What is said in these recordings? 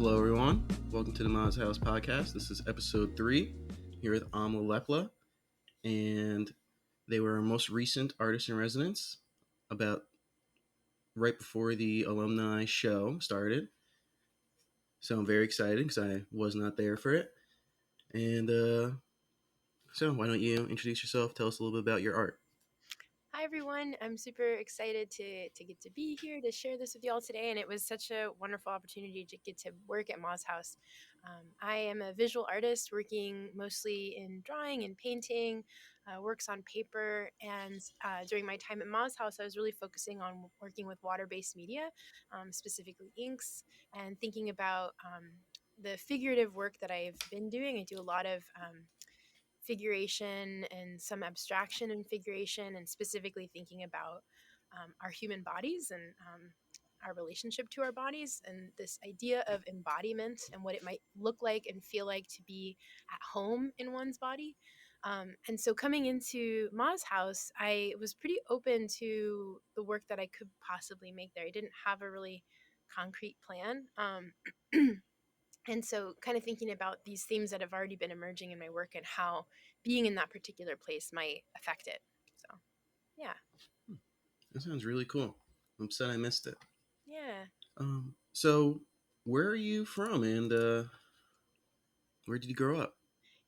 Hello, everyone. Welcome to the Miles House podcast. This is episode 3 here with Alma Leppla, and they were our most recent artist in residence about right before the Alumni show started. So I'm very excited because I was not there for it. And so why don't you introduce yourself? Tell us a little bit about your art. Hi, everyone. I'm super excited to get to be here to share this with you all today. And it was such a wonderful opportunity to get to work at Ma's House. I am a visual artist working mostly in drawing and painting, works on paper. And during my time at Ma's House, I was really focusing on working with water-based media, specifically inks, and thinking about the figurative work that I've been doing. I do a lot of figuration and some abstraction and figuration, and specifically thinking about our human bodies and our relationship to our bodies, and this idea of embodiment and what it might look like and feel like to be at home in one's body. And so coming into Ma's house, I was pretty open to the work that I could possibly make there. I didn't have a really concrete plan. And so kind of thinking about these themes that have already been emerging in my work and how being in that particular place might affect it. So yeah. That sounds really cool. I'm upset I missed it. Yeah. So where are you from, and where did you grow up?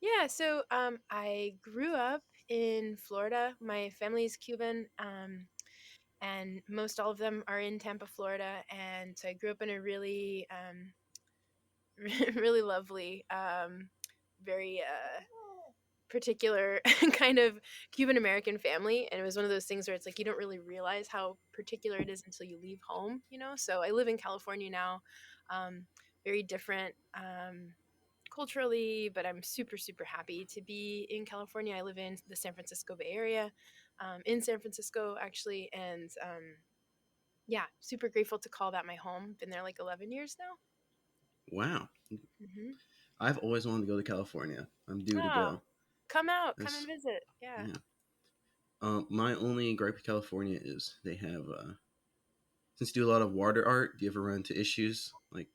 Yeah, so I grew up in Florida. My family is Cuban, and most all of them are in Tampa, Florida. And so I grew up in a really really lovely, very particular kind of Cuban American family. And it was one of those things where it's like you don't really realize how particular it is until you leave home, you know? So I live in California now, very different culturally, but I'm super, super happy to be in California. I live in the San Francisco Bay Area, in San Francisco, actually. And yeah, super grateful to call that my home. Been there like 11 years now. Wow. Mm-hmm. I've always wanted to go to California. I'm due to Oh, go. come out, come and That's, visit. Yeah. yeah. My only gripe with California is they have, since you do a lot of water art, do you ever run into issues like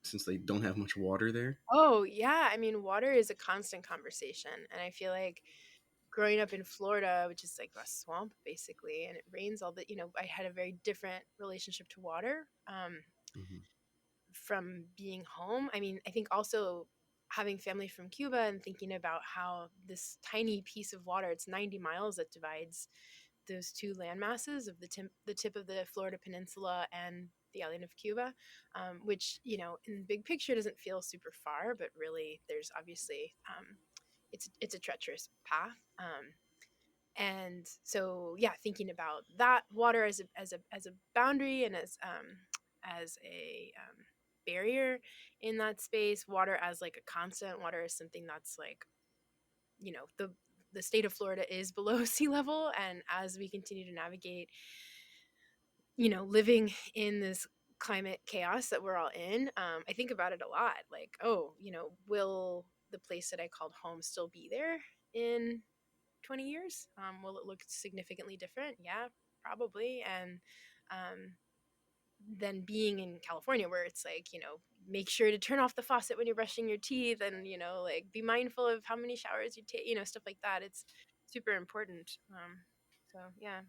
since they don't have much water there? Oh, yeah. I mean, water is a constant conversation. And I feel like growing up in Florida, which is like a swamp basically, and it rains all the, I had a very different relationship to water Hmm. from being home. I mean, I think also having family from Cuba and thinking about how this tiny piece of water, it's 90 miles that divides those two land masses of the tip of the Florida Peninsula and the island of Cuba, which, in the big picture doesn't feel super far, but really there's obviously, it's a treacherous path. And so, yeah, thinking about that water as a boundary and as a barrier in that space, water as like a constant, water is something that's like, the state of Florida is below sea level. And as we continue to navigate, living in this climate chaos that we're all in, I think about it a lot. Like, oh, will the place that I called home still be there in 20 years? Will it look significantly different? Yeah, probably. And um, then being in California, where it's like, make sure to turn off the faucet when you're brushing your teeth, and, like be mindful of how many showers you take, stuff like that. It's super important. So, yeah,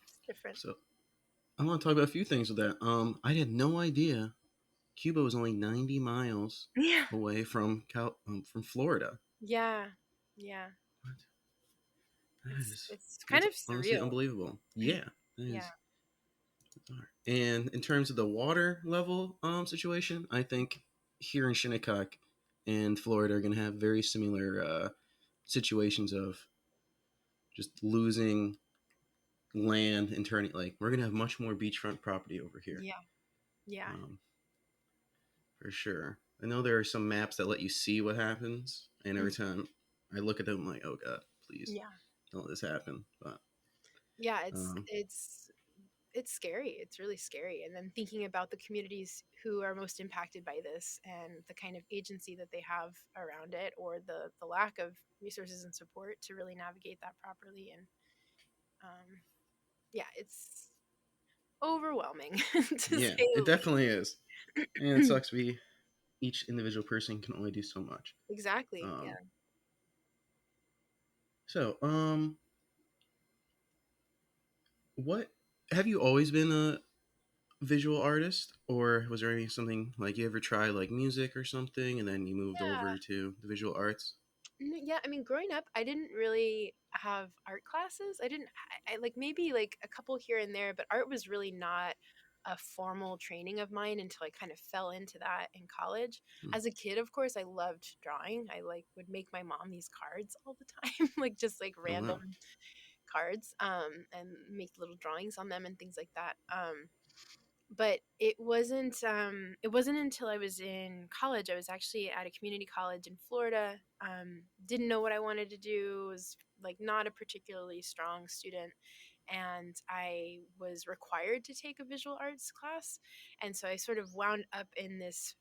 it's different. So I want to talk about a few things with that. I had no idea Cuba was only 90 miles Yeah. away from Florida. Yeah. Yeah. What? That It's is it's kind that's of honestly surreal. unbelievable. Yeah, that Yeah. is bizarre. And in terms of the water level situation, I think here in Shinnecock and Florida are going to have very similar situations of just losing land and turning, like, we're going to have much more beachfront property over here. Yeah. Yeah. Um, for sure. I know there are some maps that let you see what happens, and every time I look at them, I'm like, oh god, please Yeah. don't let this happen. But Yeah, it's um, it's it's scary. It's really scary. And then thinking about the communities who are most impacted by this and the kind of agency that they have around it, or the lack of resources and support to really navigate that properly. And yeah, it's overwhelming to yeah, say it the definitely is, and it least. sucks. each individual person can only do so much. Exactly. Um, Yeah. so, what have you always been a visual artist, or was there any something like you ever tried like music or something, and then you moved Yeah. over to the visual arts? Yeah, I mean, growing up, I didn't really have art classes. I didn't, I like maybe like a couple here and there, but art was really not a formal training of mine until I kind of fell into that in college. Hmm. As a kid, of course, I loved drawing. I like would make my mom these cards all the time, like just like Oh wow. random cards, and make little drawings on them and things like that. But it wasn't until I was in college. I was actually at a community college in Florida. Didn't know what I wanted to do. Was like not a particularly strong student, and I was required to take a visual arts class, and so I sort of wound up in this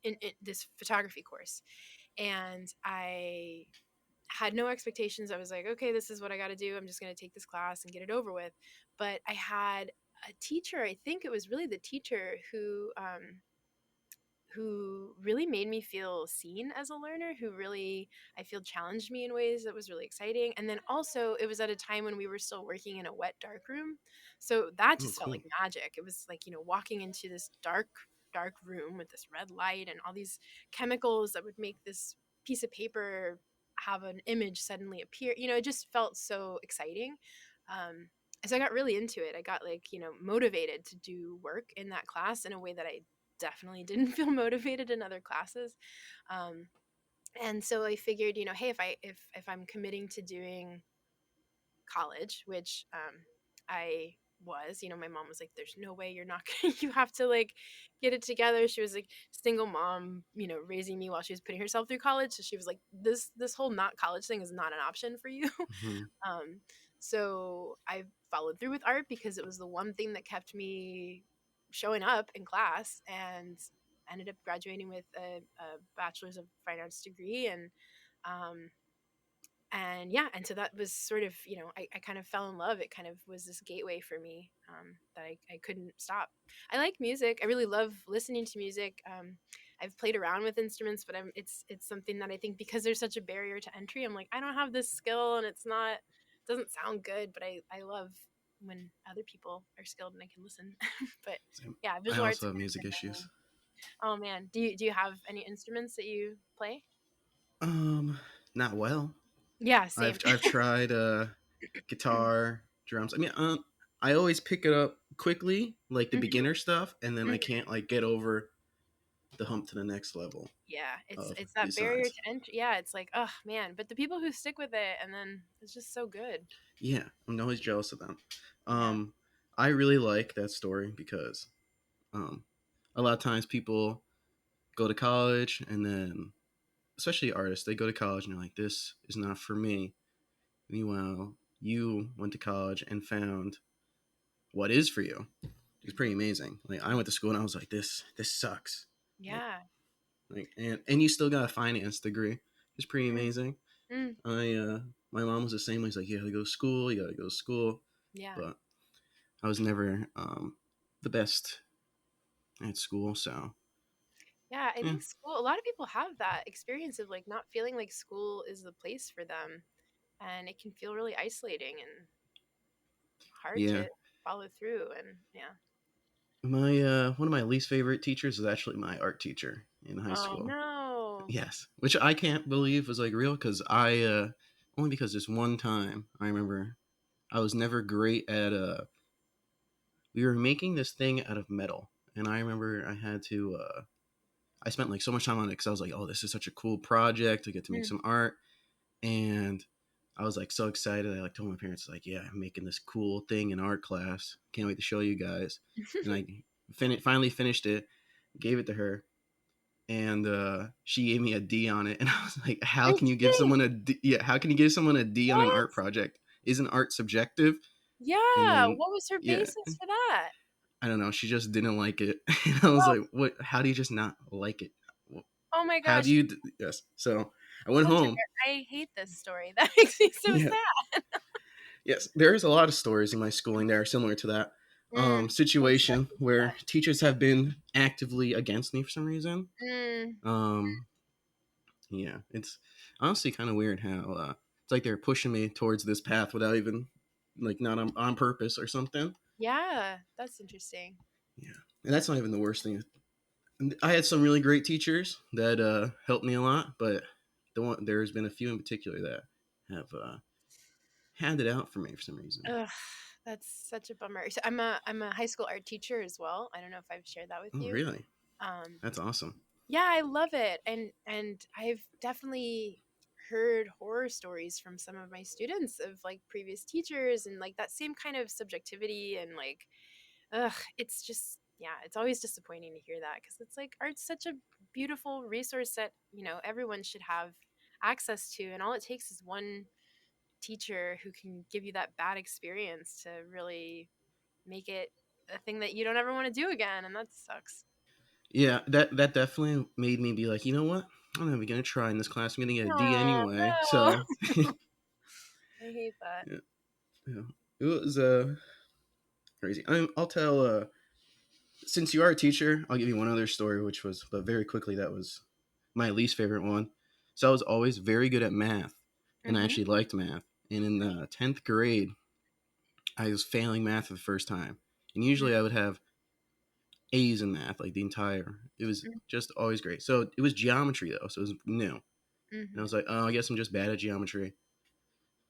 in this photography course, and I had no expectations. I was like, okay, this is what I got to do. I'm just going to take this class and get it over with. But I had a teacher, I think it was really the teacher who really made me feel seen as a learner, who really, I feel, challenged me in ways that was really exciting. And then also, it was at a time when we were still working in a wet dark room. So that Oh just felt cool. like magic. It was like, walking into this dark room with this red light and all these chemicals that would make this piece of paper have an image suddenly appear. It just felt so exciting. Um, so I got really into it. I got like, motivated to do work in that class in a way that I definitely didn't feel motivated in other classes. Um, and so I figured, hey, if I'm committing to doing college, which I was, my mom was like, "There's no way you're not gonna. You have to like get it together." She was like single mom, raising me while she was putting herself through college. So she was like, "This whole not college thing is not an option for you." Hmm. um, so I followed through with art because it was the one thing that kept me showing up in class, and ended up graduating with a bachelor's of fine arts degree. Um, and yeah, and so that was sort of, I kind of fell in love. It kind of was this gateway for me, that I couldn't stop. I like music. I really love listening to music. I've played around with instruments, but it's something that I think, because there's such a barrier to entry, I'm like, I don't have this skill, and doesn't sound good, but I love when other people are skilled and I can listen. But Same. yeah, I visual arts also have has music been my issues. main. Oh man, do you have any instruments that you play? Um, Not well. Yeah, I've same. I've tried guitar, drums. I mean, I always pick it up quickly, like the Mhm, beginner stuff, and then I mhm. can't like get over the hump to the next level Yeah, it's of it's that barrier designs. to entry. Yeah, it's like, oh man, but the people who stick with it, and then it's just so good. Yeah, I'm always jealous of them. Yeah. Um, I really like that story because um, a lot of times people go to college and then, especially artists, they go to college and they're like, "This is not for me." Meanwhile, you went to college and found what is for you. It's pretty amazing. Like I went to school and I was like, "This sucks." Like Yeah. and you still got a finance degree. It's pretty Mm, amazing. mm, I My mom was the same way. She's like, "You gotta go to school. You gotta go to school." yeah. But I was never the best at school, so Yeah, I yeah, think school, a lot of people have that experience of like not feeling like school is the place for them. And it can feel really isolating and hard yeah. to follow through. And yeah. My one of my least favorite teachers is actually my art teacher in high Oh school. no. Yes, which I can't believe was like real because I only because this one time I remember I was never great at we were making this thing out of metal, and I remember I had to I spent like so much time on it because I was like, oh, this is such a cool project. I get to make Mm. some art, and I was like so excited. I like told my parents like, yeah, I'm making this cool thing in art class. Can't wait to show you guys. And I finally finished it, gave it to her, and she gave me a D on it. And I was like, how Did can you give she? someone a D? Yeah, how can you give someone a D on an What? art project? Isn't art subjective? And Yeah. then What was her yeah, basis for that? I don't know. She just didn't like it. And I was Oh, like, what? How do you just not like it? oh my How do gosh. you? Yes. So I went Poor home. Jared. I hate this story. That makes me so Yeah. sad. Yes, there's a lot of stories in my schooling that are similar to that Mm, I'm sorry situation to hear where teachers have been actively against me for some reason. that. Um, yeah, it's honestly kind of weird how it's like they're pushing me towards this path without even like not on purpose or something. Yeah, that's interesting. Yeah, and that's not even the worst thing. I had some really great teachers that helped me a lot, but there's been a few in particular that have had it out for me for some reason. Ugh, that's such a bummer. So I'm a high school art teacher as well. I don't know if I've shared that with Oh, you. really? Um, That's awesome. yeah, I love it, and I've definitely heard horror stories from some of my students of like previous teachers and like that same kind of subjectivity and like, ugh, it's just yeah, it's always disappointing to hear that because it's like art's such a beautiful resource that everyone should have access to, and all it takes is one teacher who can give you that bad experience to really make it a thing that you don't ever want to do again, and that sucks. Yeah, that definitely made me be like, you know what? I'm not even gonna try in this class. I'm gonna get a D Oh anyway. no, So I hate that. yeah, yeah. It was crazy. I'll tell. Since you are a teacher, I'll give you one other story, which was, but very quickly, that was my least favorite one. So I was always very good at math, and I Mm-hmm. actually liked math. And in the 10th grade, I was failing math for the first time. And usually I would have A's in math, like the entire. It was just always great. So it was geometry though, so it was new. And I Mm-hmm. was like, oh, I guess I'm just bad at geometry.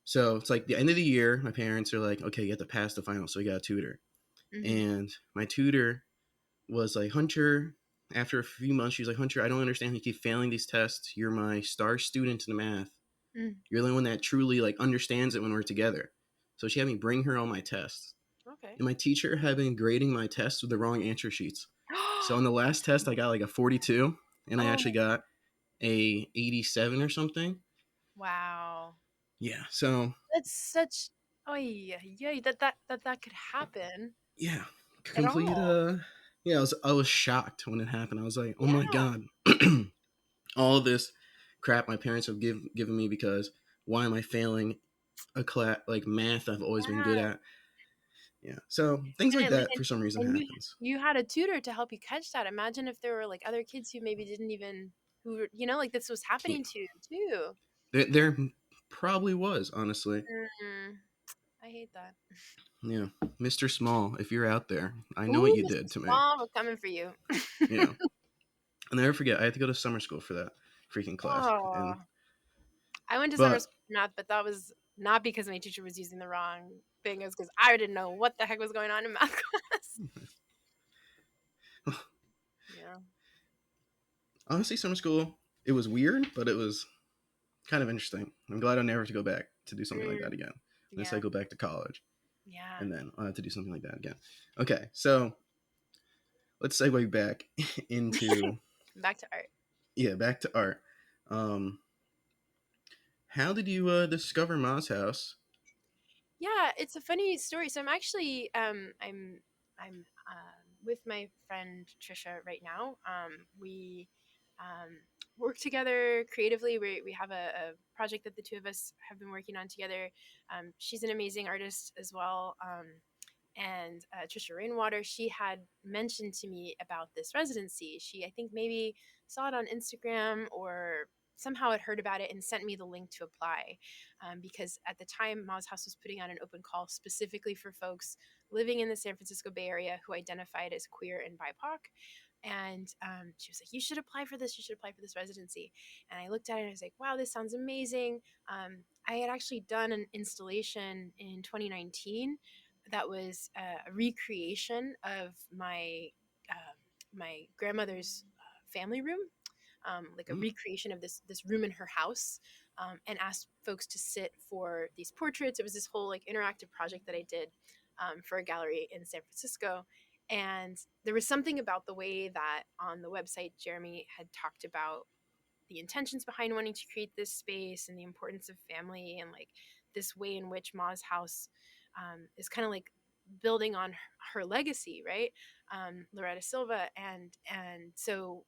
So it's like the end of the year. My parents are like, okay, you have to pass the final, so we got a tutor. Mm-hmm. And my tutor was like, Hunter. After a few months, she's like, Hunter, I don't understand how you keep failing these tests. You're my star student in math. Mm. You're the one that truly like understands it when we're together. So she had me bring her all my tests. Okay. And my teacher had been grading my tests with the wrong answer sheets. So on the last test, I got like a 42, and I Oh actually my, got a 87 or something. wow. Yeah. So That's such, oh yeah, yeah, that could happen yeah, at complete. all. Yeah, I was shocked when it happened. I was like, oh Yeah. my god, all this crap my parents have given me because why am I failing a class like math I've always been good Yeah. at? Yeah. So things like And like that for some reason and happens. you had a tutor to help you catch that. Imagine if there were like other kids who maybe didn't even like this was Yeah. happening to too. There probably was honestly. Mm, I hate that. Yeah, Mr. Small, if you're out there, I know what Ooh, you Mr. did to me. Small, we're coming for you. Yeah. I'll never forget. I had to go to summer school for that freaking class, Oh, and I went to summer but school for math, but that was not because my teacher was using the wrong thing. It was because I didn't know what the heck was going on in math class. Yeah. honestly, summer school it was weird, but it was kind of interesting. I'm glad I never have to go back to do something like that Mm, again, unless I yeah. go back to college, Yeah. and then I'll have to do something like that again. Okay, so let's segue back into Back to art. yeah, back to art. Um, how did you discover Ma's house? Yeah, it's a funny story. So I'm actually I'm with my friend Trisha right now. We um, work together creatively. We have a project that the two of us have been working on together. She's an amazing artist as well. And Trisha Rainwater, she had mentioned to me about this residency. She, I think, maybe saw it on Instagram or somehow had heard about it and sent me the link to apply. Because at the time, Ma's House was putting out an open call specifically for folks living in the San Francisco Bay Area who identified as queer and BIPOC. And she was like, "You should apply for this. You should apply for this residency." And I looked at it and I was like, "Wow, this sounds amazing." I had actually done an installation in 2019 that was a recreation of my grandmother's family room, like a Mm, recreation of this room in her house, and asked folks to sit for these portraits. It was this whole like interactive project that I did for a gallery in San Francisco. And there was something about the way that on the website Jeremy had talked about the intentions behind wanting to create this space and the importance of family and like this way in which Ma's house is kind of like building on her legacy, right? Loretta Silva, and so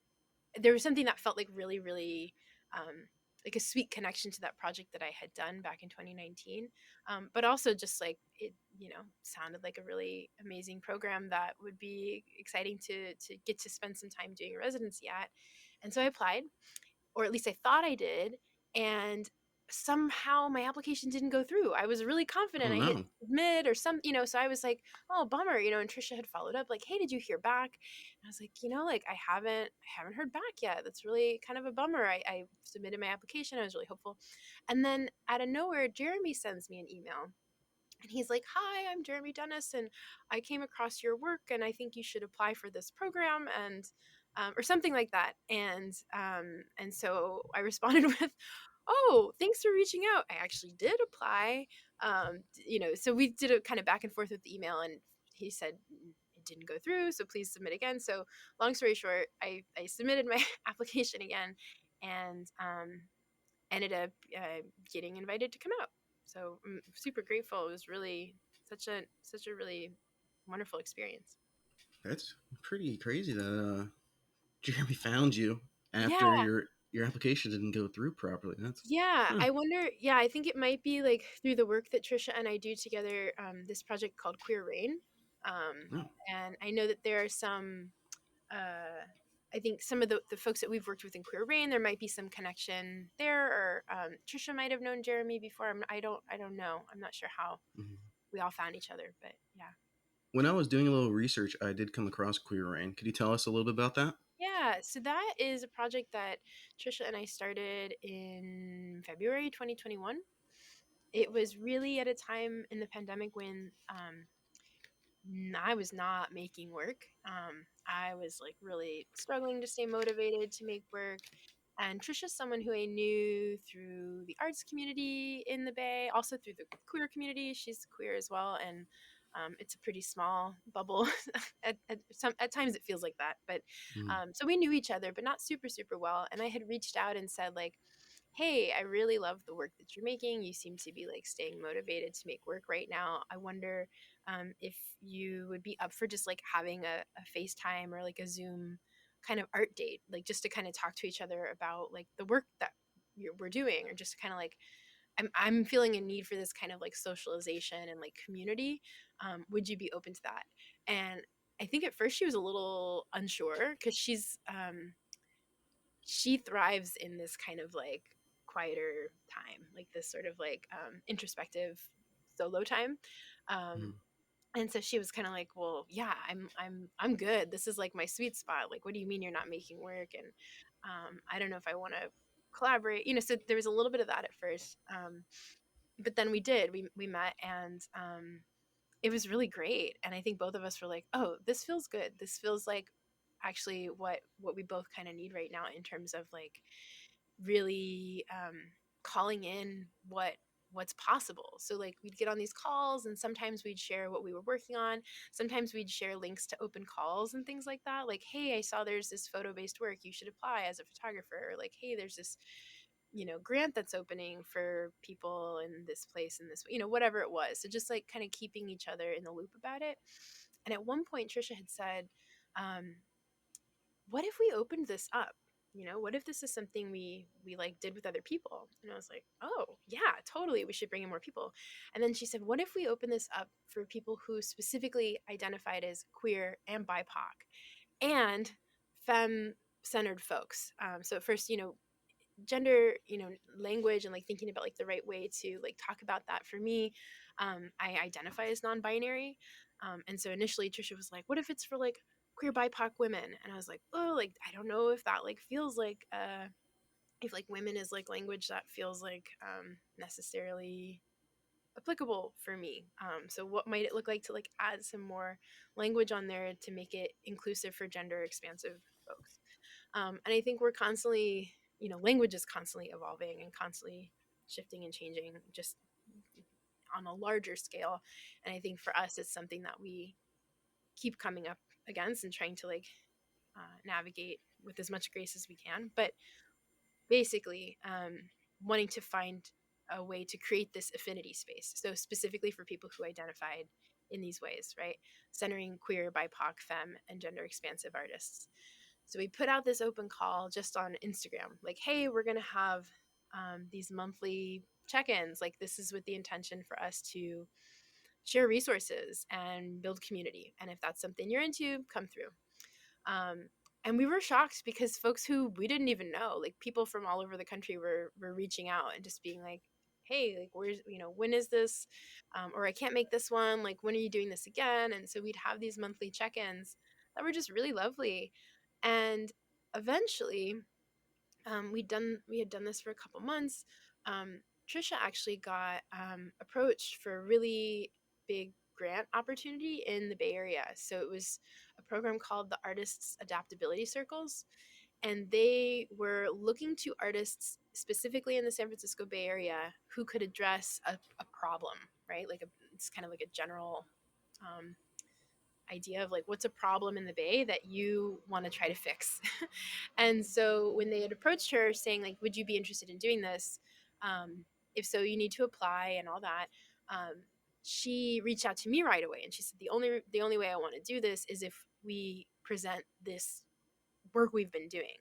there was something that felt like really, really like a sweet connection to that project that I had done back in 2019. But also just like it, sounded like a really amazing program that would be exciting to get to spend some time doing a residency at. And so I applied, or at least I thought I did, and somehow my application didn't go through. I was really confident Oh I hit no. submit or some, so I was like, oh, bummer, and Trisha had followed up like, hey, did you hear back? And I was like, like I haven't heard back yet. That's really kind of a bummer. I submitted my application. I was really hopeful. And then out of nowhere, Jeremy sends me an email. And he's like, hi, I'm Jeremy Dennis, and I came across your work, and I think you should apply for this program, and or something like that. And so I responded with, oh, thanks for reaching out. I actually did apply. So we did a kind of back and forth with the email, and he said it didn't go through, so please submit again. So long story short, I submitted my application again, and ended up getting invited to come out. So I'm super grateful. It was really such a really wonderful experience. That's pretty crazy that Jeremy found you after Yeah. your application didn't go through properly. That's Yeah, huh. I wonder. Yeah, I think it might be like through the work that Trisha and I do together. This project called Queer Rain, No. and I know that there are some. Uh, I think some of the folks that we've worked with in Queer Rain, there might be some connection there, or Trisha might have known Jeremy before. I don't know. I'm not sure how Mhm. we all found each other, but yeah. When I was doing a little research, I did come across Queer Rain. Could you tell us a little bit about that? Yeah, so that is a project that Trisha and I started in February 2021. It was really at a time in the pandemic when I was not making work. I was like really struggling to stay motivated to make work. And Trisha's someone who I knew through the arts community in the Bay, also through the queer community. She's queer as well, and it's a pretty small bubble. At times it feels like that, but Mm. so we knew each other, but not super super well. And I had reached out and said like, hey, I really love the work that you're making. You seem to be like staying motivated to make work right now. I wonder if you would be up for just like having a FaceTime or like a Zoom kind of art date, like just to kind of talk to each other about like the work that we're doing, or just kind of like I'm feeling a need for this kind of like socialization and like community. Would you be open to that? And I think at first she was a little unsure because she thrives in this kind of like quieter time, like this sort of like introspective solo time. Um, Mm. and so she was kind of like, well, yeah, I'm good. This is like my sweet spot. Like, what do you mean you're not making work? And I don't know if I want to collaborate. So there was a little bit of that at first. But then we met, and it was really great. And I think both of us were like, oh, this feels good. This feels like actually what we both kind of need right now in terms of like really calling in what's possible. So like we'd get on these calls, and sometimes we'd share what we were working on. Sometimes we'd share links to open calls and things like that. Like, hey, I saw there's this photo-based work, you should apply as a photographer. Or like, hey, there's this grant that's opening for people in this place, in this, whatever it was. So just like kind of keeping each other in the loop about it. And at one point Trisha had said, um, what if we opened this up? What if this is something we like did with other people? And I was like, oh yeah, totally, we should bring in more people. And then she said, what if we open this up for people who specifically identified as queer and BIPOC and femme centered folks? So at first, gender, language, and like thinking about like the right way to like talk about that. For me, I identify as non-binary, and so initially Trisha was like, what if it's for like queer BIPOC women? And I was like, oh, like I don't know if that like feels like if like women is like language that feels like necessarily applicable for me. So what might it look like to like add some more language on there to make it inclusive for gender expansive folks? And I think we're constantly, language is constantly evolving and constantly shifting and changing just on a larger scale. And I think for us, it's something that we keep coming up against and trying to like navigate with as much grace as we can. But basically, wanting to find a way to create this affinity space. So specifically for people who identified in these ways, right? Centering queer, BIPOC, femme, and gender expansive artists. So we put out this open call just on Instagram, like, hey, we're going to have these monthly check-ins. Like, this is with the intention for us to share resources and build community. And if that's something you're into, come through. Um, And we were shocked because folks who we didn't even know, like people from all over the country, were reaching out and just being like, hey, like where's, when is this, or I can't make this one, like when are you doing this again? And so we'd have these monthly check-ins that were just really lovely. And eventually, we had done this for a couple months. Trisha actually got approached for a really big grant opportunity in the Bay Area. So it was a program called the Artists Adaptability Circles, and they were looking to artists specifically in the San Francisco Bay Area who could address a problem, right? It's kind of like a general um, idea of like what's a problem in the Bay that you want to try to fix. And so when they had approached her saying like, would you be interested in doing this? Um, if so, you need to apply and all that. Um, she reached out to me right away and she said the only way I want to do this is if we present this work we've been doing,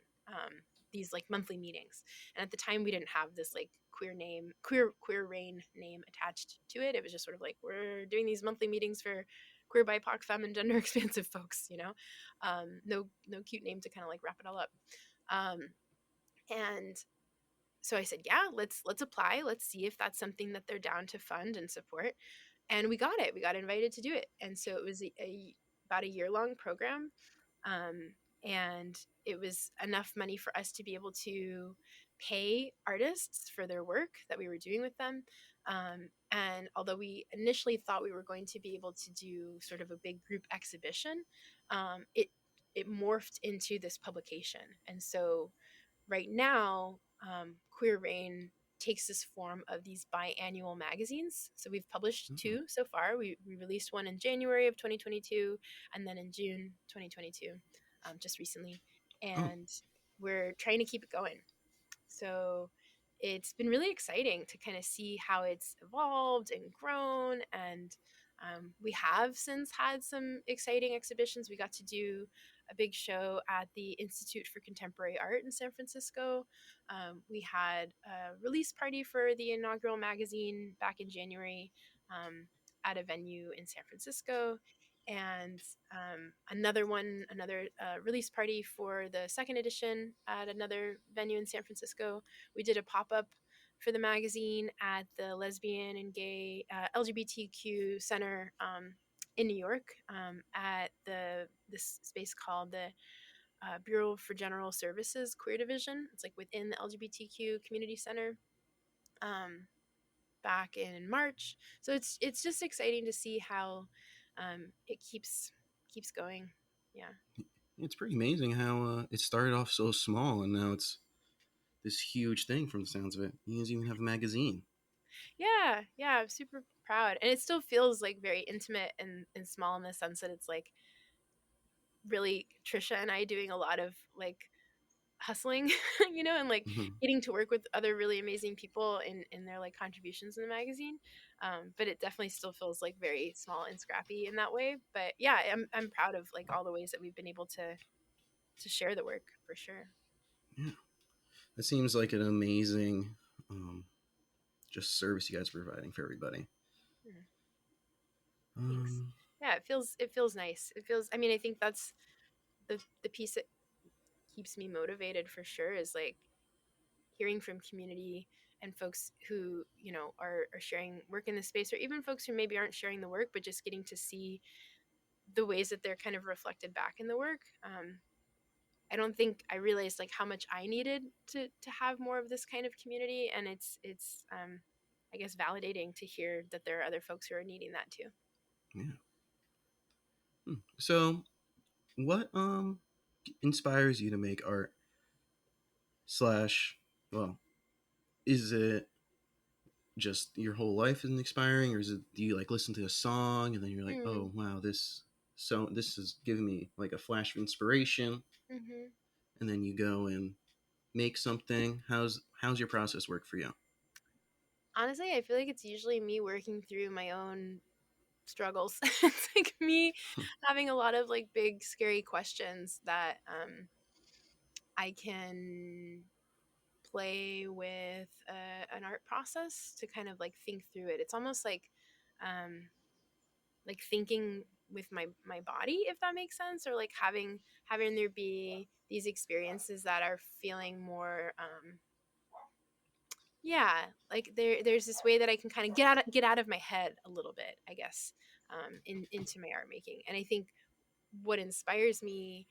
these like monthly meetings. And at the time we didn't have this like queer rain name attached to it. It was just sort of like we're doing these monthly meetings for queer, BIPOC, femme, and gender expansive folks, no cute name to kind of like wrap it all up. um, and so I said, yeah, let's apply, let's see if that's something that they're down to fund and support. And we got it, we got invited to do it. And so it was about a year long program. um, and it was enough money for us to be able to pay artists for their work that we were doing with them. And although we initially thought we were going to be able to do sort of a big group exhibition, it morphed into this publication. And so right now, Queer Rain takes this form of these biannual magazines. So we've published Mm-hmm. two so far. We released one in January of 2022 and then in June 2022, just recently. Oh, And we're trying to keep it going. So it's been really exciting to kind of see how it's evolved and grown. And we have since had some exciting exhibitions. We got to do a big show at the Institute for Contemporary Art in San Francisco. We had a release party for the inaugural magazine back in January, at a venue in San Francisco. And another release party for the second edition at another venue in San Francisco. We did a pop up for the magazine at the Lesbian and Gay LGBTQ Center, in New York, at this space called the Bureau for General Services Queer Division. It's like within the LGBTQ Community Center. Um, Back in March. So it's just exciting to see how it keeps going. Yeah. it's pretty amazing how it started off so small and now it's this huge thing from the sounds of it. You guys even have a magazine. Yeah, I'm super proud. And it still feels like very intimate and small in the sense that it's like really Trisha and I doing a lot of like hustling, and like Mm-hmm. getting to work with other really amazing people in their like contributions in the magazine. But it definitely still feels like very small and scrappy in that way. But yeah, I'm proud of like all the ways that we've been able to share the work for sure. Yeah, that seems like an amazing um, just service you guys are providing for everybody. Mm, thanks. Um, Yeah, it feels nice. It feels. I mean, I think that's the piece that keeps me motivated for sure is like hearing from community and folks who are sharing work in the space, or even folks who maybe aren't sharing the work but just getting to see the ways that they're kind of reflected back in the work. I don't think I realized like how much I needed to have more of this kind of community, and it's I guess validating to hear that there are other folks who are needing that too. yeah. So, what inspires you to make art? Slash, well, is it just your whole life is inspiring, or is it do you like listen to a song and then you're like, Mm, oh wow, this is giving me like a flash of inspiration, hmm and then you go and make something. How's your process work for you? Honestly, I feel like it's usually me working through my own struggles. It's like me having a lot of like big scary questions that I can play with an art process to kind of like think through it. It's almost like um, like thinking with my body, if that makes sense, or like having there be these experiences that are feeling more yeah, like there's this way that I can kind of get out of my head a little bit, I guess, into my art making. And I think what inspires me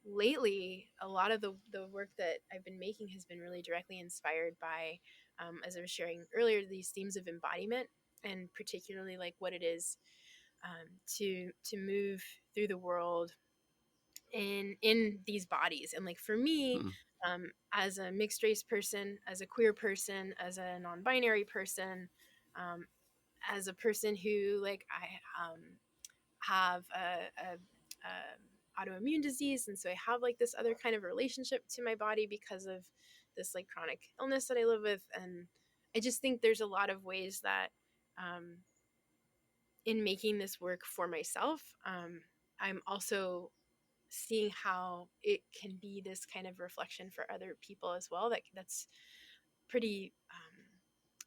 lately, a lot of the work that I've been making has been really directly inspired by, as I was sharing earlier, these themes of embodiment, and particularly like what it is to move through the world in these bodies. And like for me, Hmm. as a mixed race person, as a queer person, as a non-binary person, um, as a person who like I have a autoimmune disease, and so I have like this other kind of relationship to my body because of this like chronic illness that I live with. And I just think there's a lot of ways that um, in making this work for myself, I'm also seeing how it can be this kind of reflection for other people as well. That's pretty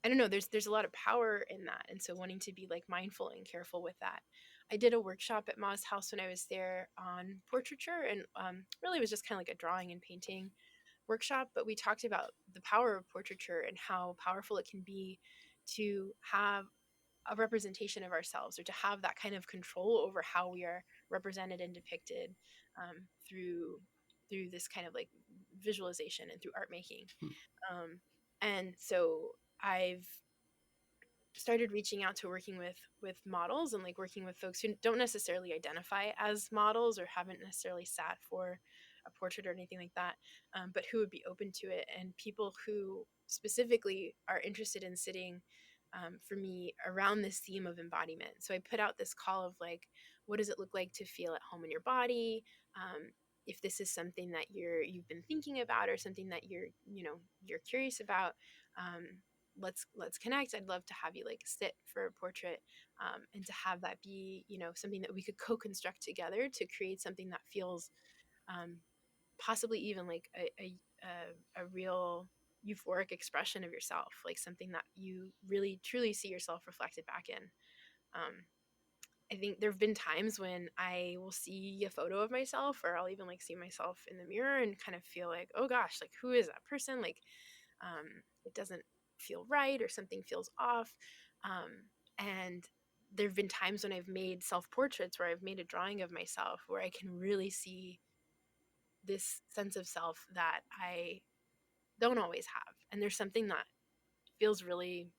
I don't know, there's a lot of power in that. And so wanting to be like mindful and careful with that. I did a workshop at Ma's house when I was there on portraiture, and really it was just kind of like a drawing and painting workshop, but we talked about the power of portraiture and how powerful it can be to have a representation of ourselves, or to have that kind of control over how we are represented and depicted through this kind of like visualization and through art making. And so I've started reaching out to working with models, and like working with folks who don't necessarily identify as models or haven't necessarily sat for a portrait or anything like that, but who would be open to it, and people who specifically are interested in sitting for me around this theme of embodiment. So I put out this call of like, what does it look like to feel at home in your body? If this is something that you've been thinking about, or something that you're curious about, um, let's connect. I'd love to have you like sit for a portrait, and to have that be something that we could co-construct together to create something that feels um, possibly even like a real euphoric expression of yourself, like something that you really truly see yourself reflected back in. um, I think there have been times when I will see a photo of myself, or I'll even like see myself in the mirror and kind of feel like, oh gosh, like who is that person? Like um, it doesn't feel right, or something feels off. And there have been times when I've made self portraits, where I've made a drawing of myself, where I can really see this sense of self that I don't always have. And there's something that feels really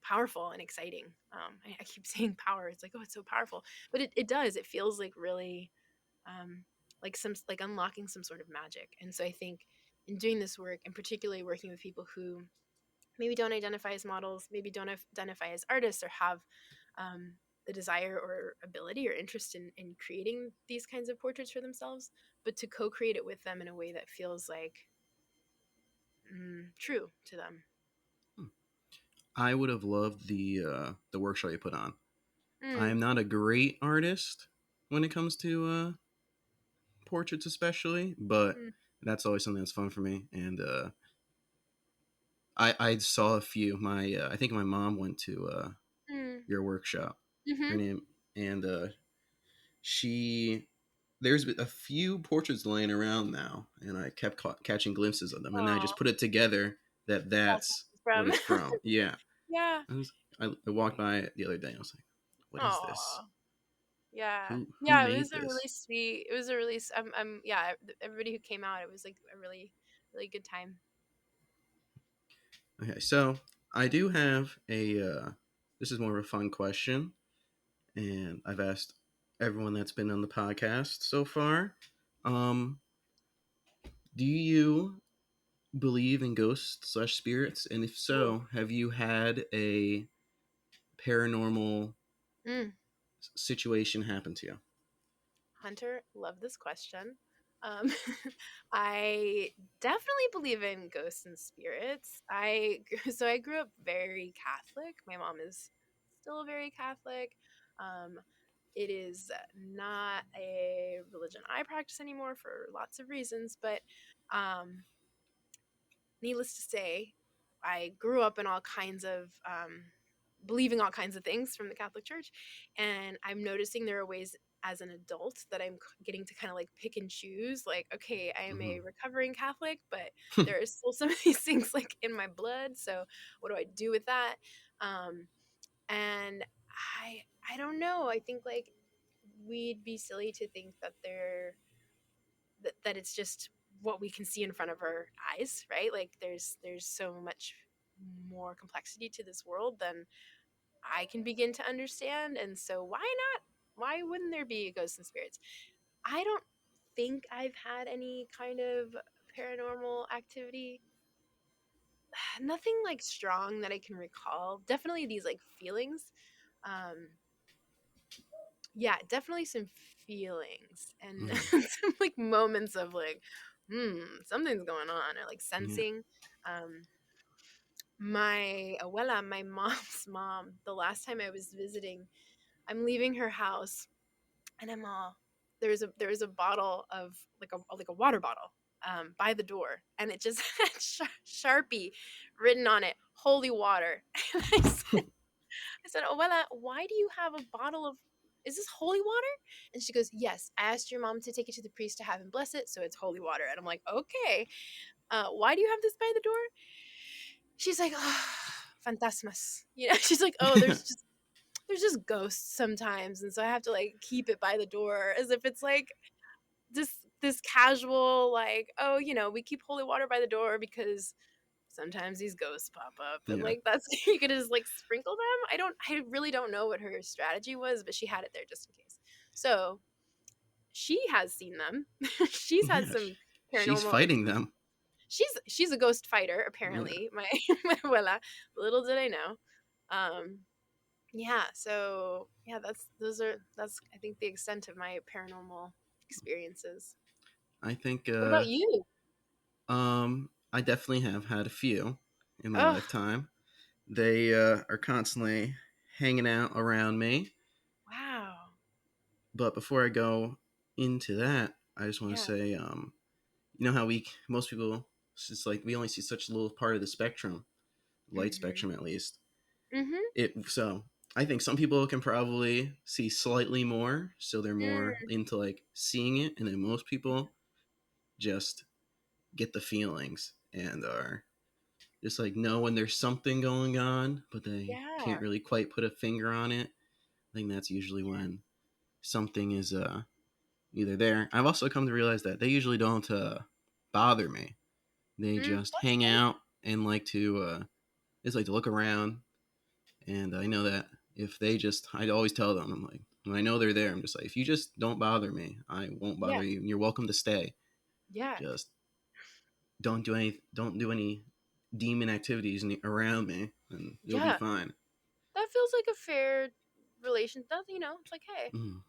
powerful and exciting. I keep saying power. It's like, oh, it's so powerful, but it does. It feels like really like some like unlocking some sort of magic. And so I think in doing this work, and particularly working with people who maybe don't identify as models, maybe don't identify as artists, or have the desire or ability or interest in creating these kinds of portraits for themselves, but to co-create it with them in a way that feels like true to them. I would have loved the workshop you put on. I Mm, am not a great artist when it comes to portraits, especially, but mm, that's always something that's fun for me. And I saw a few. My I think my mom went to mm, your workshop. Her mm-hmm. name, and she there's a few portraits laying around now, and I kept catching glimpses of them, and I just Oh, put it together that that's that's what from. it's from. Yeah, Yeah. I walked by it the other day. I was like, "What is this? Oh, yeah. Who Yeah, it made was a this?" really sweet. It was a really yeah, everybody who came out, it was like a really really good time. Okay, so I do have a. This is more of a fun question, and I've asked everyone that's been on the podcast so far. Um, do you believe in ghosts slash spirits? And if Ooh. so, have you had a paranormal Mm. situation happen to you? Hunter, love this question. Um, I definitely believe in ghosts and spirits. So I grew up very Catholic. My mom is still very Catholic. Um, it is not a religion I practice anymore for lots of reasons, but um, needless to say, I grew up in all kinds of believing all kinds of things from the Catholic Church. And I'm noticing there are ways as an adult that I'm getting to kind of like pick and choose. Like, okay, I am a Mhm. recovering Catholic, but there are still some of these things like in my blood. So what do I do with that? Um, and I don't know. I think like we'd be silly to think that that it's just what we can see in front of our eyes, right? Like there's so much more complexity to this world than I can begin to understand. And so why not? Why wouldn't there be ghosts and spirits? I don't think I've had any kind of paranormal activity. Nothing like strong that I can recall. Definitely these like feelings. Um yeah, definitely some feelings and Mhm. some like moments of like, something's going on, or like Yeah. sensing. Um, my abuela, my mom's mom, the last time I was visiting, I'm leaving her house and I'm all there was a bottle of like a water bottle by the door, and it just had Sharpie written on it, holy water. And I said, Abuela, why do you have a bottle of, is this holy water? And she goes, yes, I asked your mom to take it to the priest to have him bless it, so it's holy water. And I'm like, okay, why do you have this by the door? She's like, oh, fantasmas. You know, she's like, oh, there's just ghosts sometimes, and so I have to like keep it by the door as if it's like this casual like, oh, we keep holy water by the door because sometimes these ghosts pop up, and Yeah. like that's you could just like sprinkle them. I really don't know what her strategy was, but she had it there just in case. So she has seen them. She's had Yeah. some She's paranormal fighting them. she's a ghost fighter Yeah. apparently, my my abuela. Little did I know. um yeah, so yeah, that's I think the extent of my paranormal experiences. I think What about you? I definitely have had a few in my Oh, lifetime. They are constantly hanging out around me. wow. But before I go into that, I just want to Yeah. say, you know how most people, it's like we only see such a little part of the spectrum, light Mhm. spectrum at least. Mhm. So I think some people can probably see slightly more, so they're more Mm. into like seeing it, and then most people just get the feelings and are just like know when there's something going on, but they Yeah. can't really quite put a finger on it. I think that's usually Yeah. when something is either there. I've also come to realize that they usually don't bother me. They just That's hang good. out and like to just like to look around. And I know that if they just, I always tell them, I'm like, when I know they're there, I'm just like, if you just don't bother me, I won't Yeah. bother you. And you're welcome to stay. Yeah. Just don't do any demon activities around me, and you'll be Yeah. fine. That feels like a fair relation. That, it's like, hey, Mm.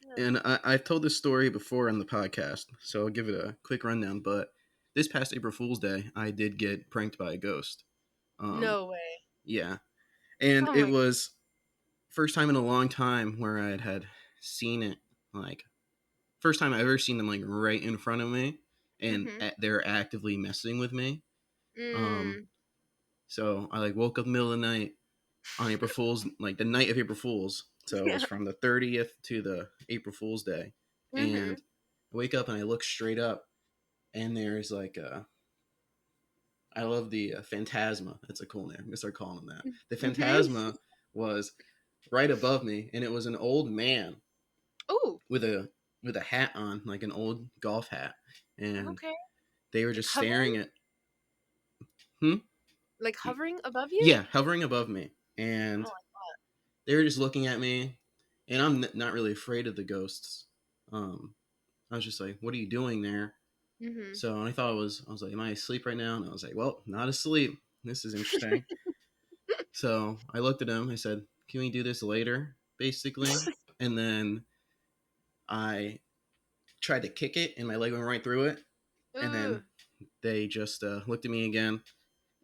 yeah. And I've told this story before on the podcast, so I'll give it a quick rundown. But this past April Fool's Day, I did get pranked by a ghost. Um, No way. yeah, and Oh it my. was first time in a long time where I had seen it. Like first time I ever seen them like right in front of me, and Mhm. they're actively messing with me. Um, Mm. so I like woke up in the middle of the night on April Fool's, like the night of April Fool's. So it was Yeah. from the 30th to the April Fool's Day, and Mhm. I wake up and I look straight up, and there's like I love the Phantasma. That's a cool name. I'm gonna start calling him that. The Mhm. Phantasma was right above me, and it was an old man Oh, with a hat on, like an old golf hat, and okay. they were Like just hovering, staring at. Hmm? like hovering above you. Yeah, hovering above me, Oh and my they were just looking at me, and I'm not really afraid of the ghosts. I was just like, "What are you doing there?" god. Mhm. So I was like, "Am I asleep right now?" And I was like, "Well, not asleep. This is interesting." So I looked at him. I said, "Can we do this later?" Basically, and then I tried to kick it, and my leg went right through it. And Ooh. then they just looked at me again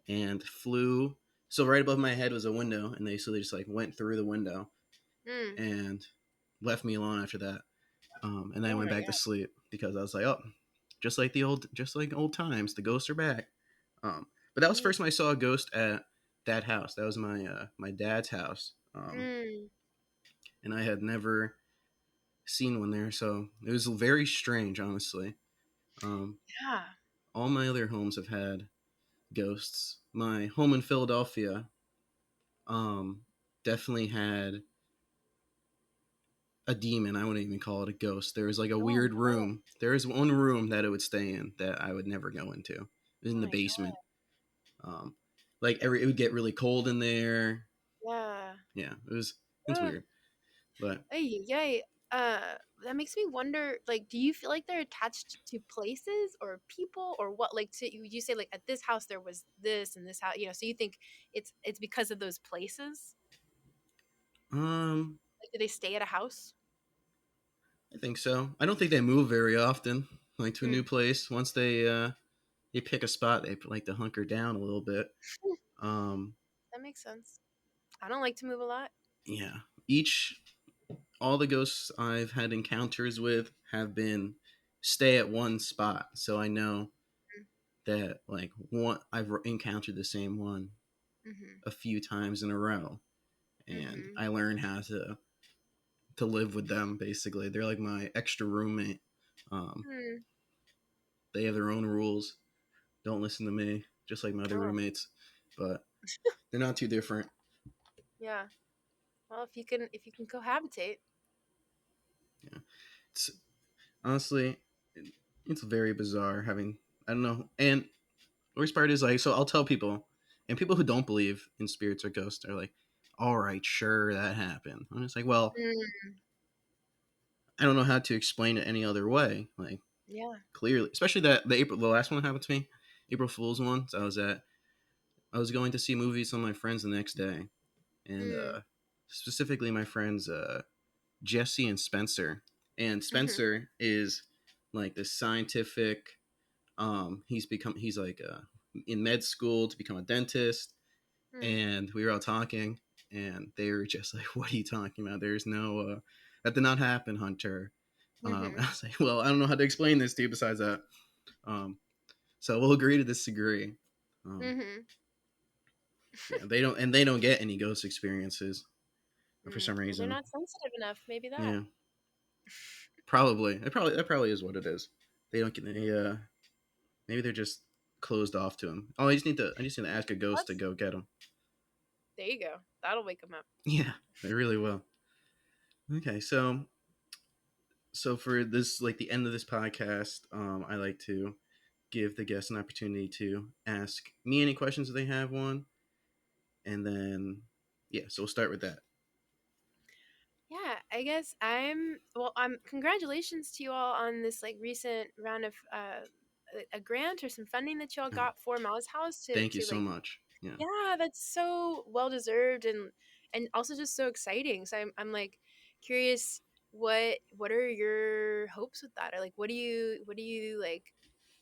and flew. So right above my head was a window, and they just like went through the window Mm. and left me alone after that. And then I Oh went my back to god. sleep because I was like, oh, just like old times, the ghosts are back. But that was the Jeez. first time I saw a ghost at that house. That was my dad's house, Mm. and I had never seen one there, so it was very strange, honestly. Um, Yeah. all my other homes have had ghosts. My home in Philadelphia, um, definitely had a demon. I wouldn't even call it a ghost. There was like a Oh weird no. room. There was one room that it would stay in that I would never go into. It was Oh in the my basement. god. Um, like it would get really cold in there. Yeah. Yeah, it's Uh, weird, but ay, yay. That makes me wonder, like, do you feel like they're attached to places or people or what? Like, to you say, like, at this house there was this and this house, so you think it's because of those places? um, Like, do they stay at a house? I think so. I don't think they move very often, like to a new Mm. place. Once they pick a spot, they like to hunker down a little bit. Um, That makes sense. I don't like to move a lot. yeah, each all the ghosts I've had encounters with have been stay at one spot, so I know that like one I've encountered the same one Mm-hmm. a few times in a row, and Mm-hmm. I learn how to live with them. Basically, they're like my extra roommate. Um, Mm. they have their own rules. Don't listen to me, just like my other Oh, roommates, but they're not too different. yeah. Well, if you can cohabitate. Yeah, it's honestly it's very bizarre having I don't know. And the worst part is like so I'll tell people, and people who don't believe in spirits or ghosts are like, all right, sure that happened. I'm just like, well, Mm. I don't know how to explain it any other way. Like Yeah. clearly, especially that the last one that happened to me, April Fool's one. So I was going to see movies with my friends the next day, and Mm. specifically my friends Jesse and Spencer. And Mm-hmm. Spencer is like this scientific. He's like in med school to become a dentist, Mm. and we were all talking, and they were just like, "What are you talking about? There's no that did not happen, Hunter." Mm-hmm. I was like, "Well, I don't know how to explain this to you besides that." Um, so we'll agree to disagree. Um, Mm-hmm. yeah, they don't get any ghost experiences for Mm. some Well, they're reason. not sensitive enough. Maybe that. Yeah, probably. That probably is what it is. They don't get any. Maybe they're just closed off to him. Oh, I just need to ask a ghost to That's go get him. There you go. That'll wake them up. Yeah, they really will. Okay, so for this like the end of this podcast, I like to give the guests an opportunity to ask me any questions if they have one, and then yeah, so we'll start with that. Yeah, I guess I'm congratulations to you all on this like recent round of a grant or some funding that you all Oh, got for Ma's house to thank you to so like. much. Yeah. Yeah, that's so well deserved and also just so exciting. So I'm like curious what are your hopes with that? Or like what do you like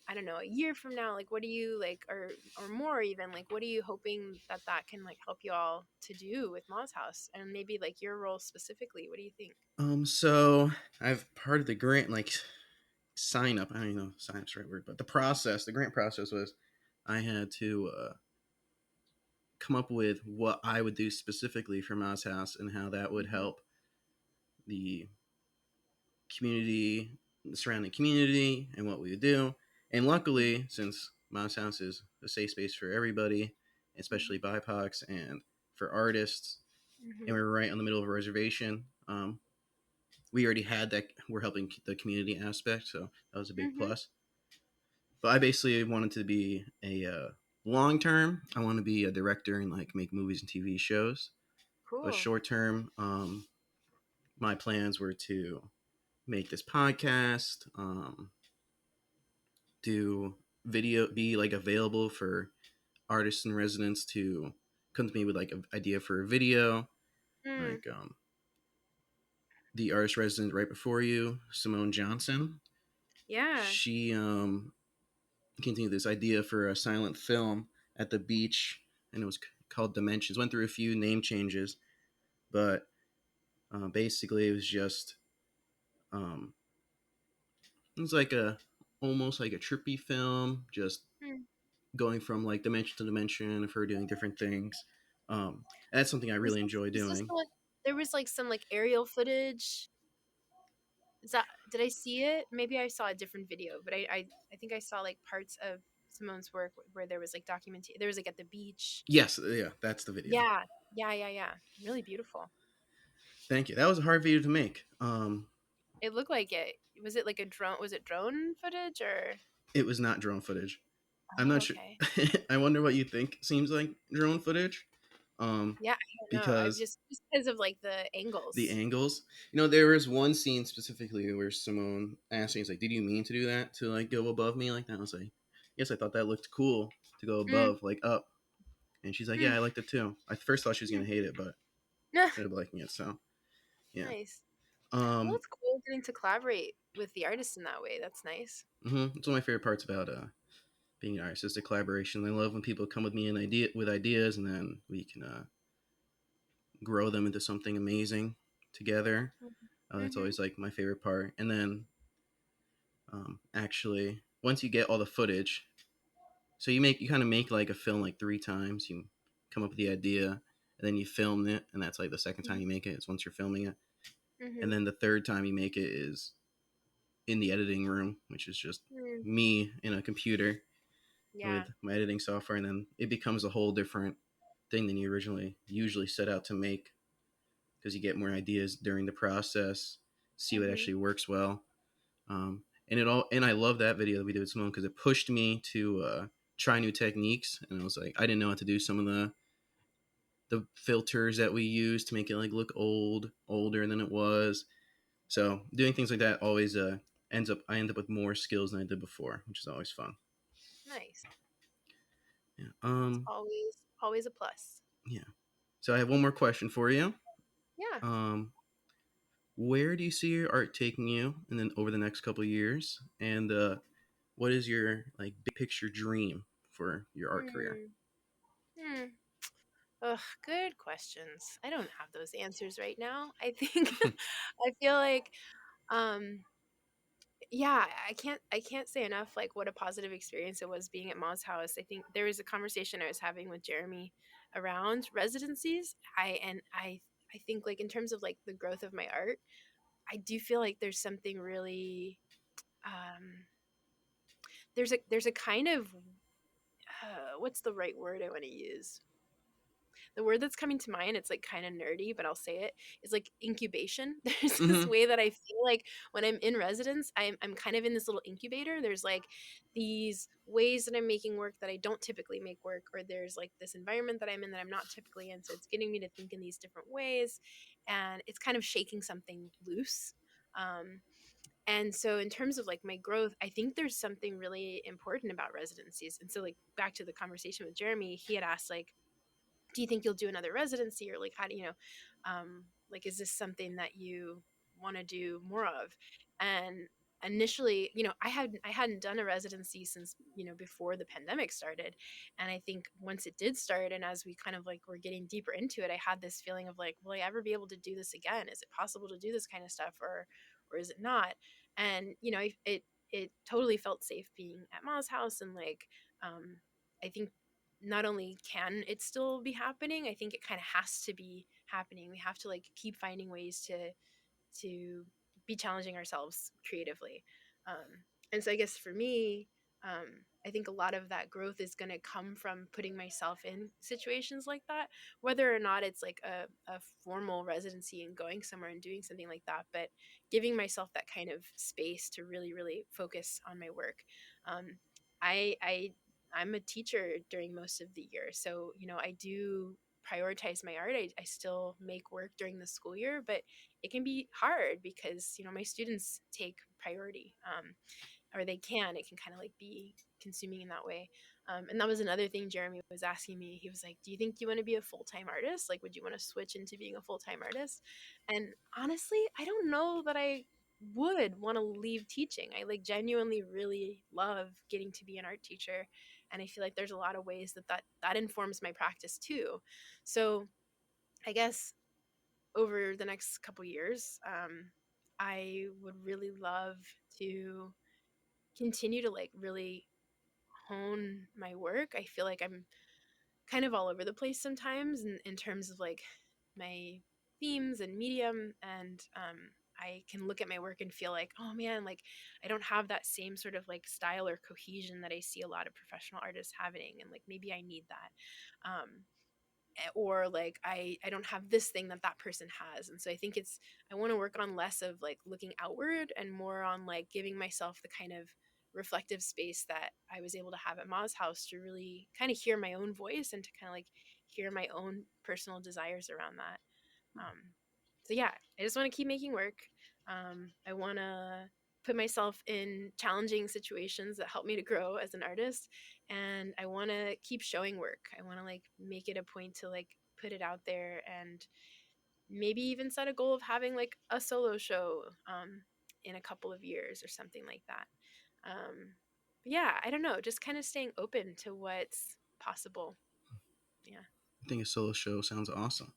I don't know, a year from now, like what do you like or more even, like what are you hoping that can like help you all to do with Ma's house and maybe like your role specifically? What do you think? So I've part of the grant like sign up. I don't even know if sign up's the right word, but the grant process was I had to come up with what I would do specifically for Ma's house and how that would Mhm. help the community, the surrounding community, and what we would do. And Mhm. luckily, since Mom's House is a safe space for everybody, especially BIPOCs and for artists, and Mhm. we were right on the middle of a reservation, we already had that. We're helping the community aspect, so that was a big Mhm. plus. But I basically wanted to be a long term. I want to be a director and like make movies and TV shows. But Cool. short term, my plans were to make this podcast, do video, be like available for artists and residents to come to me with like an idea for a video, Mm. like the artist resident right before you, Simone Johnson. Yeah. She came to me with this idea for a silent film at the beach, and it was called Dimensions. Went through a few name changes, but basically it was just um, it was like a almost like a trippy film, just Mm. going from like dimension to dimension of her doing different things. And that's something I Was really this enjoy was this doing. the one there was, like, some, like, aerial footage? Is that did I see it? Maybe I saw a different video, but I think I saw, like, parts of Simone's work where there was, like, there was, like, at the beach. Yes, yeah, that's the video. Yeah. Yeah, yeah, yeah. Really beautiful. Thank you. That was a hard video to make. It looked like it. Was it, like, a drone was it drone footage or It was not drone footage. I'm Oh, not sure. okay. I wonder what you think seems like drone footage. Yeah, I don't know. I've Because just because of, like, the the angles. angles. There was one scene specifically where Simone asked me, "He's like, did you mean to do that to like go above me like that?" I was like, "Yes, I thought that looked cool to go Mm, above, like up." And she's like, mm, "Yeah, I liked it too." I first thought she was gonna mm. hate it, but Nah, ended up liking it. So yeah. nice. Well, Um, it's cool getting to collaborate with the artist in that way. That's nice. it's one of my favorite parts about being an artist is the collaboration. I love when people come with me an idea with ideas, and then we can grow them into something amazing together. That's Mhm. always like my favorite part. And then actually, once you get all the footage, so you kind of make like a film like three times. You come up with the idea, and then you film it, and that's like the second time Mhm. you make it. It's once you're filming it, and Mhm. then the third time you make it is in the editing room, which is just Mm. me in a computer Yeah. with my editing software, and then it becomes a whole different thing than you originally usually set out to make because you get more ideas during the process, see what Mhm. actually works well. And I love that video that we did with Simone because it pushed me to try new techniques, and I was like, I didn't know how to do some of the filters that we use to make it like look older than it was. So doing things like that always I end up with more skills than I did before, which is always fun. Nice. Yeah. It's always a plus. Yeah. So I have one more question for you. Yeah. Um, where do you see your art taking you, and then over the next couple of years? And what is your like big picture dream for your art career? Hmm. Hmm. Ugh, good questions. I don't have those answers right now. I think I feel like um yeah, I can't say enough like what a positive experience it was being at Ma's house. I think there was a conversation I was having with Jeremy around residencies. I think like in terms of like the growth of my art, I do feel like there's something really um there's a kind of what's the right word I want to use? The word that's coming to mind, it's like kind of nerdy, but I'll say it, is like incubation. There's this Mm-hmm. way that I feel like when I'm in residence, I'm kind of in this little incubator. There's like these ways that I'm making work that I don't typically make work, or there's like this environment that I'm in that I'm not typically in. So it's getting me to think in these different ways, and it's kind of shaking something loose. Um, and so in terms of like my growth, I think there's something really important about residencies. And so like back to the conversation with Jeremy, he had asked like, do you think you'll do another residency, or like how do you know like is this something that you want to do more of? And initially, I hadn't done a residency since before the pandemic started. And I think once it did start, and as we kind of like were getting deeper into it, I had this feeling of like, will I ever be able to do this again? Is it possible to do this kind of stuff, or is it not? And it totally felt safe being at Ma's house. And like I think not only can it still be happening, I think it kind of has to be happening. We have to like keep finding ways to be challenging ourselves creatively. And so I guess for me, I think a lot of that growth is going to come from putting myself in situations like that, whether or not it's like a formal residency and going somewhere and doing something like that, but giving myself that kind of space to really, really focus on my work. Um, I I'm a teacher during most of the year, so I do prioritize my art. I still make work during the school year, but it can be hard because my students take priority, or they can. It can kind of like be consuming in that way. And that was another thing Jeremy was asking me. He was like, do you think you want to be a full-time artist? Like, would you want to switch into being a full-time artist? And honestly, I don't know that I would want to leave teaching. I like genuinely really love getting to be an art teacher, and I feel like there's a lot of ways that informs my practice too. So I guess over the next couple years, I would really love to continue to like really hone my work. I feel like I'm kind of all over the place sometimes in terms of like my themes and medium. And I can look at my work and feel like, oh man, like I don't have that same sort of like style or cohesion that I see a lot of professional artists having. And like maybe I need that. Or like I don't have this thing that that person has. And so I think it's, I want to work on less of like looking outward and more on like giving myself the kind of reflective space that I was able to have at Ma's house to really kind of hear my own voice and to kind of like hear my own personal desires around that. um, so yeah, I just want to keep making work. I want to put myself in challenging situations that help me to grow as an artist, and I want to keep showing work. I want to like make it a point to like put it out there, and maybe even set a goal of having like a solo show in a couple of years or something like that. But yeah, I don't know, just kind of staying open to what's possible. Yeah, I think a solo show sounds awesome.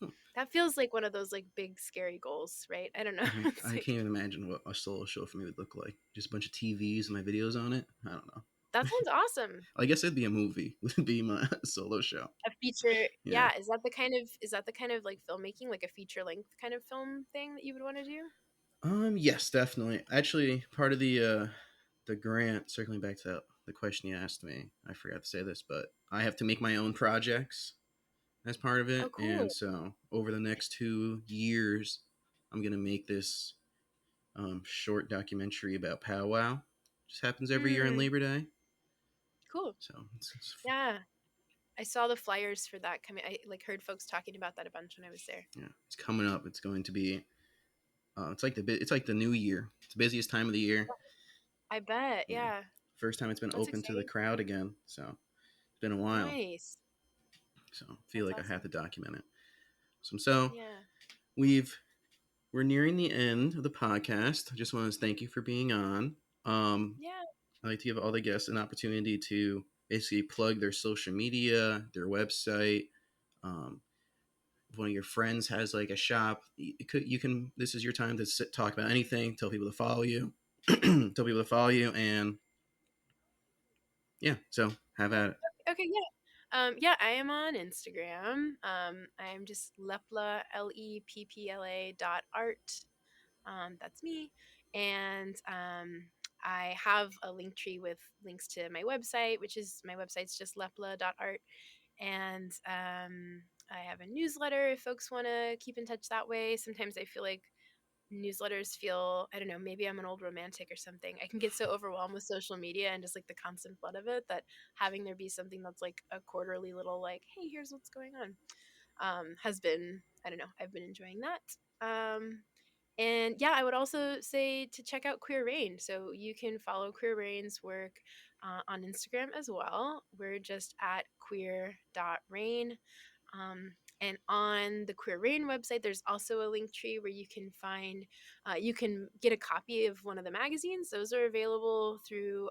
Huh. that feels like one of those like big scary goals, right? I don't know. I, It's I like, can't even imagine what a solo show for me would look like. Just a bunch of TVs and my videos on it. I don't know. that sounds awesome. I guess it'd be a movie. Would be my solo show. A feature, Yeah. yeah. Is that the kind of like filmmaking, like a feature length kind of film thing that you would want to do? Yes, definitely. Actually, part of the grant, circling back to the question you asked me, I forgot to say this, but I have to make my own projects as part of Oh, it. And cool. so over the next 2 years, I'm going to make this short documentary about powwow. Just happens every year on Mm, Labor Day. cool. So it's Yeah, I saw the flyers for that coming. I like heard folks talking about that a bunch when I was there. yeah, it's coming up. It's going to be it's like the new year. It's the busiest time of the year. I bet. Yeah, Yeah, first time it's been that's open to the exciting. crowd again. So it's been a while. Nice. So I feel That's like I have awesome. to document it. So Yeah. we've we're nearing the end of the podcast. I just want to thank you for being on. Yeah. I like to give all the guests an opportunity to basically plug their social media, their website. Um, if one of your friends has like a shop, you can. This is your time to talk about anything. Tell people to follow you. Tell people to follow you, and yeah. So have at it. Okay. Yeah. Yeah, I am on Instagram. I am just Lepla, Leppla .art. That's me. And I have a link tree with links to my website, which is my website's just lepla.art. And I have a newsletter if folks want to keep in touch that way. Sometimes I feel like newsletters feel, I don't know, maybe I'm an old romantic or something. I can get so overwhelmed with social media and just like the constant flood of it that having there be something that's like a quarterly little like, hey, here's what's going on, has been, I don't know, I've been enjoying that. And yeah, I would also say to check out Queer Rain. So you can follow Queer Rain's work on Instagram as well. We're just at queer.rain. And on the Queer Rain website, there's also a link tree where you can find, you can get a copy of one of the magazines. Those are available through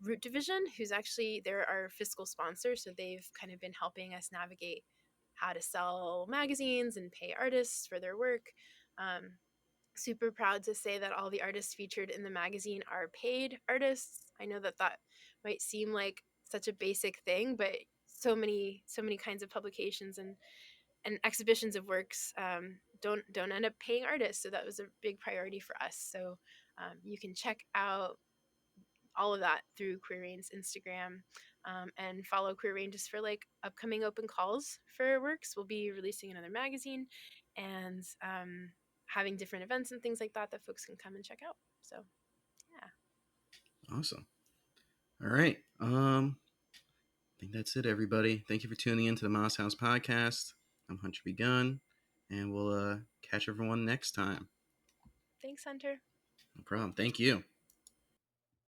Root Division, who's actually, they're our fiscal sponsor. So they've kind of been helping us navigate how to sell magazines and pay artists for their work. Um, Super proud to say that all the artists featured in the magazine are paid artists. I know that that might seem like such a basic thing, but so many kinds of publications and exhibitions of works don't end up paying artists. So that was a big priority for us. So you can check out all of that through Queer Rain's Instagram, and follow Queer Rain just for like upcoming open calls for works. We'll be releasing another magazine and having different events and things like that that folks can come and check out. So yeah, Awesome. All right. I think that's it, everybody. Thank you for tuning in to the Moss House podcast. I'm Hunter Begun, and we'll catch everyone next time. thanks, Hunter. No problem. Thank you.